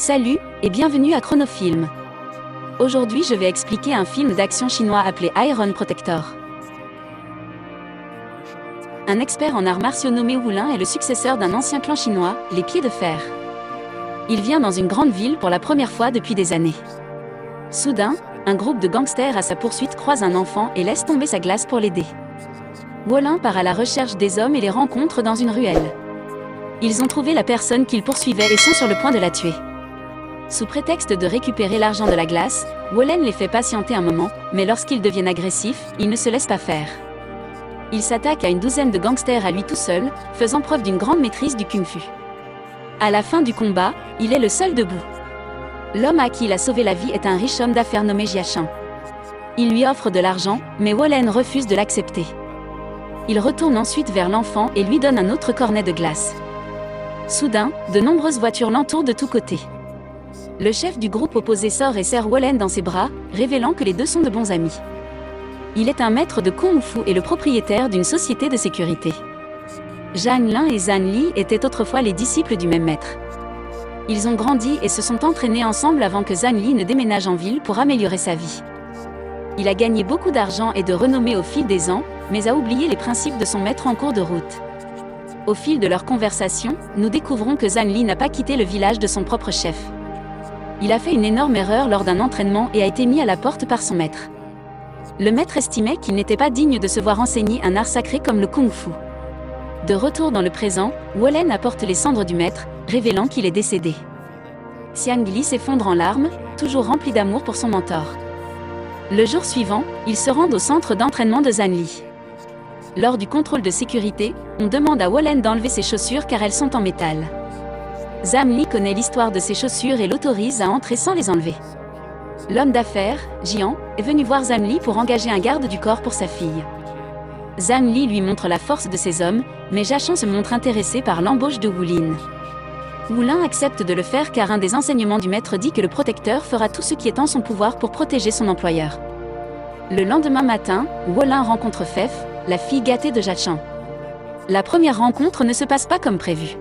Salut, et bienvenue à Chronofilm. Aujourd'hui je vais expliquer un film d'action chinois appelé Iron Protector. Un expert en arts martiaux nommé Wu Lin est le successeur d'un ancien clan chinois, les Pieds de Fer. Il vient dans une grande ville pour la première fois depuis des années. Soudain, un groupe de gangsters à sa poursuite croise un enfant et laisse tomber sa glace pour l'aider. Wu Lin part à la recherche des hommes et les rencontre dans une ruelle. Ils ont trouvé la personne qu'ils poursuivaient et sont sur le point de la tuer. Sous prétexte de récupérer l'argent de la glace, Wu Lin les fait patienter un moment, mais lorsqu'ils deviennent agressifs, ils ne se laissent pas faire. Il s'attaque à une douzaine de gangsters à lui tout seul, faisant preuve d'une grande maîtrise du kung-fu. À la fin du combat, il est le seul debout. L'homme à qui il a sauvé la vie est un riche homme d'affaires nommé Jia Shang. Il lui offre de l'argent, mais Wu Lin refuse de l'accepter. Il retourne ensuite vers l'enfant et lui donne un autre cornet de glace. Soudain, de nombreuses voitures l'entourent de tous côtés. Le chef du groupe opposé sort et serre Wu Lin dans ses bras, révélant que les deux sont de bons amis. Il est un maître de Kung Fu et le propriétaire d'une société de sécurité. Zhang Lin et Zhang Li étaient autrefois les disciples du même maître. Ils ont grandi et se sont entraînés ensemble avant que Zhang Li ne déménage en ville pour améliorer sa vie. Il a gagné beaucoup d'argent et de renommée au fil des ans, mais a oublié les principes de son maître en cours de route. Au fil de leur conversation, nous découvrons que Zhang Li n'a pas quitté le village de son propre chef. Il a fait une énorme erreur lors d'un entraînement et a été mis à la porte par son maître. Le maître estimait qu'il n'était pas digne de se voir enseigner un art sacré comme le Kung Fu. De retour dans le présent, Wu Lin apporte les cendres du maître, révélant qu'il est décédé. Xiang Li s'effondre en larmes, toujours rempli d'amour pour son mentor. Le jour suivant, ils se rendent au centre d'entraînement de Zhang Li. Lors du contrôle de sécurité, on demande à Wu Lin d'enlever ses chaussures car elles sont en métal. Zhang Li connaît l'histoire de ses chaussures et l'autorise à entrer sans les enlever. L'homme d'affaires, Jian, est venu voir Zhang Li pour engager un garde du corps pour sa fille. Zhang Li lui montre la force de ses hommes, mais Jia Shang se montre intéressé par l'embauche de Wu Lin. Wu Lin accepte de le faire car un des enseignements du maître dit que le protecteur fera tout ce qui est en son pouvoir pour protéger son employeur. Le lendemain matin, Wu Lin rencontre Fef, la fille gâtée de Jia Shang. La première rencontre ne se passe pas comme prévu.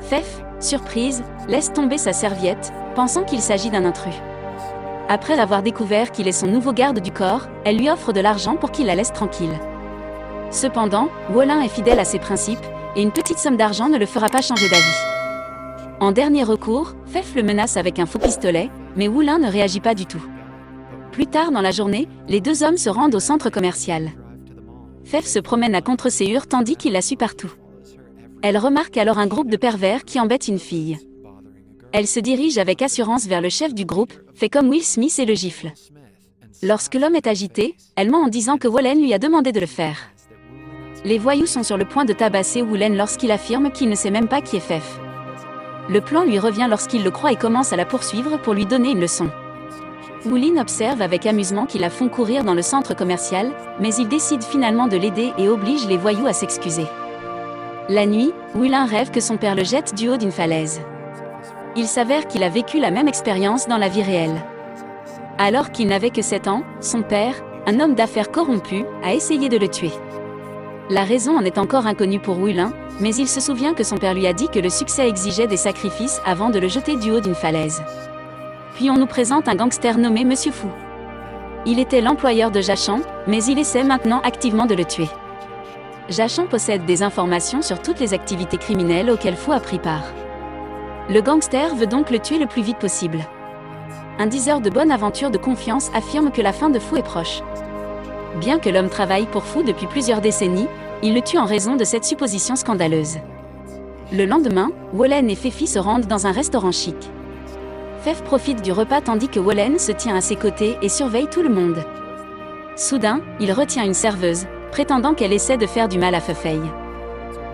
Fef, surprise, laisse tomber sa serviette, pensant qu'il s'agit d'un intrus. Après avoir découvert qu'il est son nouveau garde du corps, elle lui offre de l'argent pour qu'il la laisse tranquille. Cependant, Wu Lin est fidèle à ses principes, et une petite somme d'argent ne le fera pas changer d'avis. En dernier recours, Fef le menace avec un faux pistolet, mais Wu Lin ne réagit pas du tout. Plus tard dans la journée, les deux hommes se rendent au centre commercial. Fef se promène à contre-séhur tandis qu'il la suit partout. Elle remarque alors un groupe de pervers qui embête une fille. Elle se dirige avec assurance vers le chef du groupe, fait comme Will Smith et le gifle. Lorsque l'homme est agité, elle ment en disant que Wu Lin lui a demandé de le faire. Les voyous sont sur le point de tabasser Wu Lin lorsqu'il affirme qu'il ne sait même pas qui est Fef. Le plan lui revient lorsqu'il le croit et commence à la poursuivre pour lui donner une leçon. Wu Lin observe avec amusement qu'ils la font courir dans le centre commercial, mais il décide finalement de l'aider et oblige les voyous à s'excuser. La nuit, Wu Lin rêve que son père le jette du haut d'une falaise. Il s'avère qu'il a vécu la même expérience dans la vie réelle. Alors qu'il n'avait que 7 ans, son père, un homme d'affaires corrompu, a essayé de le tuer. La raison en est encore inconnue pour Wu Lin, mais il se souvient que son père lui a dit que le succès exigeait des sacrifices avant de le jeter du haut d'une falaise. Puis on nous présente un gangster nommé Monsieur Fu. Il était l'employeur de Jia Shang, mais il essaie maintenant activement de le tuer. Jia Shang possède des informations sur toutes les activités criminelles auxquelles Fu a pris part. Le gangster veut donc le tuer le plus vite possible. Un diseur de bonne aventure de confiance affirme que la fin de Fu est proche. Bien que l'homme travaille pour Fu depuis plusieurs décennies, il le tue en raison de cette supposition scandaleuse. Le lendemain, Wu Lin et Fefi se rendent dans un restaurant chic. Fef profite du repas tandis que Wu Lin se tient à ses côtés et surveille tout le monde. Soudain, il retient une serveuse, prétendant qu'elle essaie de faire du mal à Fefei.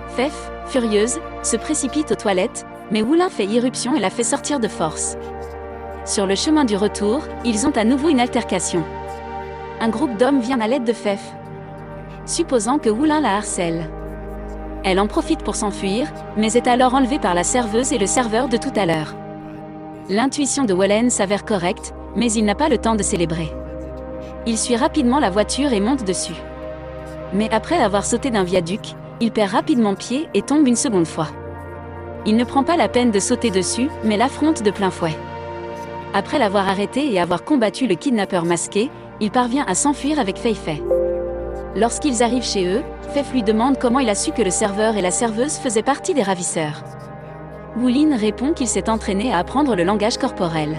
Fef, furieuse, se précipite aux toilettes, mais Wu Lin fait irruption et la fait sortir de force. Sur le chemin du retour, ils ont à nouveau une altercation. Un groupe d'hommes vient à l'aide de Fef, supposant que Wu Lin la harcèle. Elle en profite pour s'enfuir, mais est alors enlevée par la serveuse et le serveur de tout à l'heure. L'intuition de Wu Lin s'avère correcte, mais il n'a pas le temps de célébrer. Il suit rapidement la voiture et monte dessus. Mais après avoir sauté d'un viaduc, il perd rapidement pied et tombe une seconde fois. Il ne prend pas la peine de sauter dessus, mais l'affronte de plein fouet. Après l'avoir arrêté et avoir combattu le kidnappeur masqué, il parvient à s'enfuir avec Fei Fei. Lorsqu'ils arrivent chez eux, Fef lui demande comment il a su que le serveur et la serveuse faisaient partie des ravisseurs. Wulin répond qu'il s'est entraîné à apprendre le langage corporel.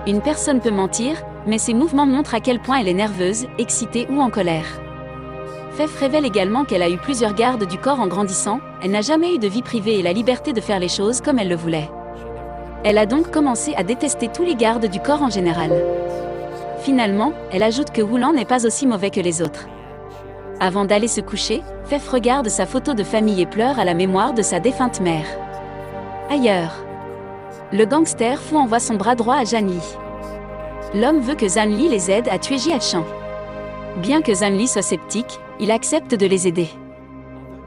Une personne peut mentir, mais ses mouvements montrent à quel point elle est nerveuse, excitée ou en colère. Fef révèle également qu'elle a eu plusieurs gardes du corps en grandissant, elle n'a jamais eu de vie privée et la liberté de faire les choses comme elle le voulait. Elle a donc commencé à détester tous les gardes du corps en général. Finalement, elle ajoute que Wulan n'est pas aussi mauvais que les autres. Avant d'aller se coucher, Fef regarde sa photo de famille et pleure à la mémoire de sa défunte mère. Ailleurs, le gangster Fu envoie son bras droit à Zhan Li. L'homme veut que Zhan Li les aide à tuer Jia Chang. Bien que Zhan Li soit sceptique, il accepte de les aider.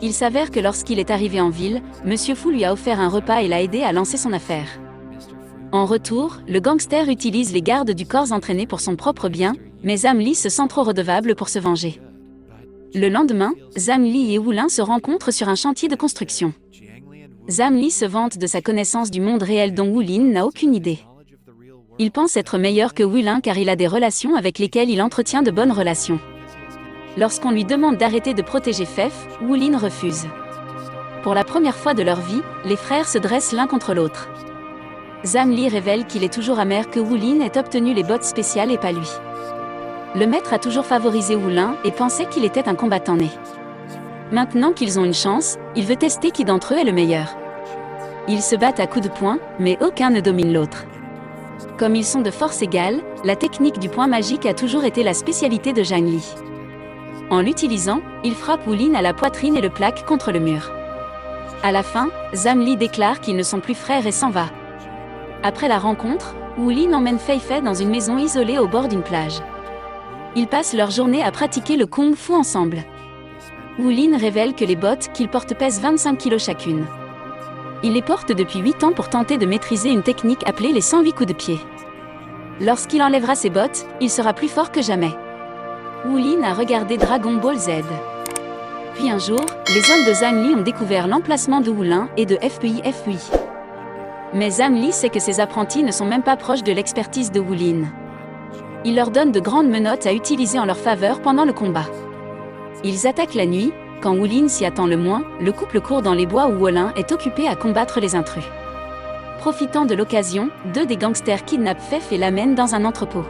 Il s'avère que lorsqu'il est arrivé en ville, Monsieur Fu lui a offert un repas et l'a aidé à lancer son affaire. En retour, le gangster utilise les gardes du corps entraînés pour son propre bien, mais Zhan Li se sent trop redevable pour se venger. Le lendemain, Zhan Li et Wulin se rencontrent sur un chantier de construction. Zhan Li se vante de sa connaissance du monde réel dont Wulin n'a aucune idée. Il pense être meilleur que Wulin car il a des relations avec lesquelles il entretient de bonnes relations. Lorsqu'on lui demande d'arrêter de protéger Fef, Wulin refuse. Pour la première fois de leur vie, les frères se dressent l'un contre l'autre. Zhan Li révèle qu'il est toujours amer que Wulin ait obtenu les bottes spéciales et pas lui. Le maître a toujours favorisé Wulin et pensait qu'il était un combattant né. Maintenant qu'ils ont une chance, il veut tester qui d'entre eux est le meilleur. Ils se battent à coups de poing, mais aucun ne domine l'autre. Comme ils sont de force égale, la technique du point magique a toujours été la spécialité de Zhan Li. En l'utilisant, il frappe Wulin à la poitrine et le plaque contre le mur. À la fin, Zhan Li déclare qu'ils ne sont plus frères et s'en va. Après la rencontre, Wulin emmène Fei Fei dans une maison isolée au bord d'une plage. Ils passent leur journée à pratiquer le Kung Fu ensemble. Wulin révèle que les bottes qu'il porte pèsent 25 kg chacune. Il les porte depuis 8 ans pour tenter de maîtriser une technique appelée les 108 coups de pied. Lorsqu'il enlèvera ses bottes, il sera plus fort que jamais. Wulin a regardé Dragon Ball Z. Puis un jour, les hommes de Zhan Li ont découvert l'emplacement de Wulin et de FPI. Mais Zhan Li sait que ses apprentis ne sont même pas proches de l'expertise de Wulin. Il leur donne de grandes menottes à utiliser en leur faveur pendant le combat. Ils attaquent la nuit, quand Wulin s'y attend le moins, le couple court dans les bois où Wulin est occupé à combattre les intrus. Profitant de l'occasion, 2 des gangsters kidnappent Fef et l'amènent dans un entrepôt.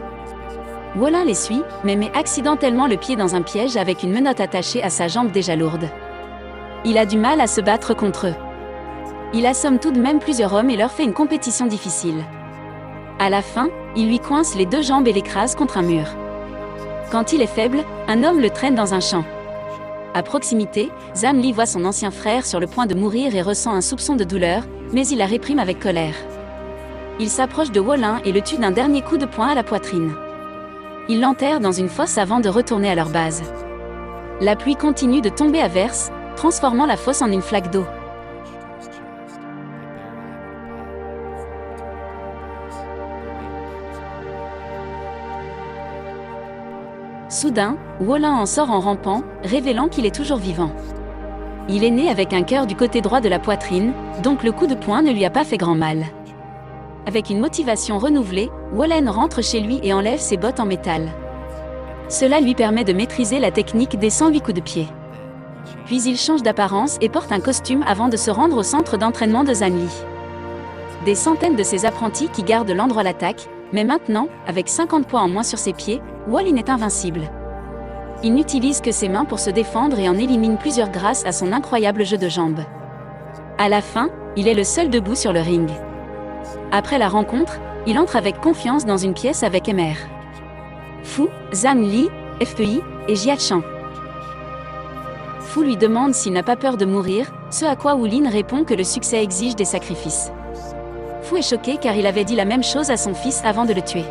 Wulin les suit, mais met accidentellement le pied dans un piège avec une menotte attachée à sa jambe déjà lourde. Il a du mal à se battre contre eux. Il assomme tout de même plusieurs hommes et leur fait une compétition difficile. À la fin, il lui coince les 2 jambes et l'écrase contre un mur. Quand il est faible, un homme le traîne dans un champ. À proximité, Zhan Li voit son ancien frère sur le point de mourir et ressent un soupçon de douleur, mais il la réprime avec colère. Il s'approche de Wulin et le tue d'un dernier coup de poing à la poitrine. Il l'enterre dans une fosse avant de retourner à leur base. La pluie continue de tomber à verse, transformant la fosse en une flaque d'eau. Soudain, Wulin en sort en rampant, révélant qu'il est toujours vivant. Il est né avec un cœur du côté droit de la poitrine, donc le coup de poing ne lui a pas fait grand mal. Avec une motivation renouvelée, Wulin rentre chez lui et enlève ses bottes en métal. Cela lui permet de maîtriser la technique des 108 coups de pied. Puis il change d'apparence et porte un costume avant de se rendre au centre d'entraînement de Zhan Li. Des centaines de ses apprentis qui gardent l'endroit l'attaquent, mais maintenant, avec 50 poids en moins sur ses pieds, Wulin est invincible. Il n'utilise que ses mains pour se défendre et en élimine plusieurs grâce à son incroyable jeu de jambes. À la fin, il est le seul debout sur le ring. Après la rencontre, il entre avec confiance dans une pièce avec Mr. Fu, Zhan Li, FPI et Jia Chang. Fu lui demande s'il n'a pas peur de mourir, ce à quoi Wulin répond que le succès exige des sacrifices. Fu est choqué car il avait dit la même chose à son fils avant de le tuer.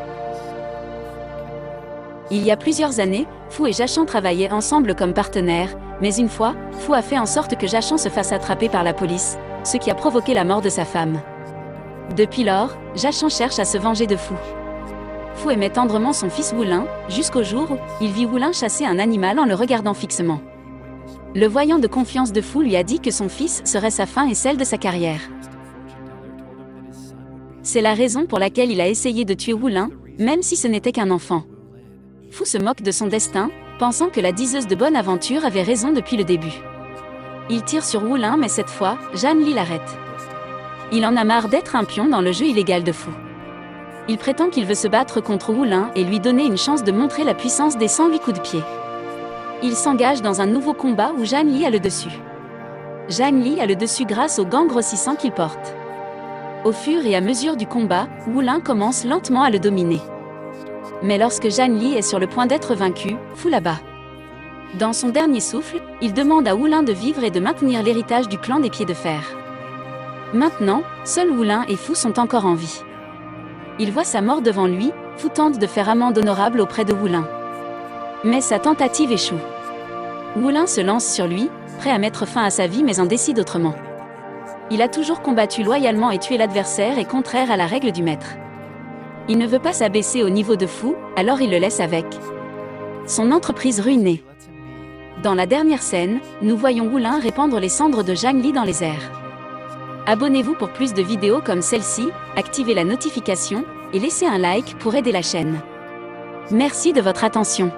Il y a plusieurs années, Fu et Jia Chang travaillaient ensemble comme partenaires, mais une fois, Fu a fait en sorte que Jia Chang se fasse attraper par la police, ce qui a provoqué la mort de sa femme. Depuis lors, Jia Chang cherche à se venger de Fu. Fu aimait tendrement son fils Wulin, jusqu'au jour où il vit Wulin chasser un animal en le regardant fixement. Le voyant de confiance de Fu lui a dit que son fils serait sa fin et celle de sa carrière. C'est la raison pour laquelle il a essayé de tuer Wulin, même si ce n'était qu'un enfant. Fu se moque de son destin, pensant que la diseuse de bonne aventure avait raison depuis le début. Il tire sur Wulin mais cette fois, Zhang Li l'arrête. Il en a marre d'être un pion dans le jeu illégal de Fu. Il prétend qu'il veut se battre contre Wulin et lui donner une chance de montrer la puissance des 108 coups de pied. Il s'engage dans un nouveau combat où Zhang Li a le dessus. Zhang Li a le dessus grâce aux gants grossissants qu'il porte. Au fur et à mesure du combat, Wulin commence lentement à le dominer. Mais lorsque Zhang Li est sur le point d'être vaincu, Fu l'abat. Dans son dernier souffle, il demande à Wulin de vivre et de maintenir l'héritage du clan des Pieds de Fer. Maintenant, seuls Wulin et Fu sont encore en vie. Il voit sa mort devant lui, Fu tente de faire amende honorable auprès de Wulin. Mais sa tentative échoue. Wulin se lance sur lui, prêt à mettre fin à sa vie mais en décide autrement. Il a toujours combattu loyalement et tué l'adversaire et contraire à la règle du maître. Il ne veut pas s'abaisser au niveau de Fu, alors il le laisse avec son entreprise ruinée. Dans la dernière scène, nous voyons Wulin répandre les cendres de Zhang Li dans les airs. Abonnez-vous pour plus de vidéos comme celle-ci, activez la notification et laissez un like pour aider la chaîne. Merci de votre attention.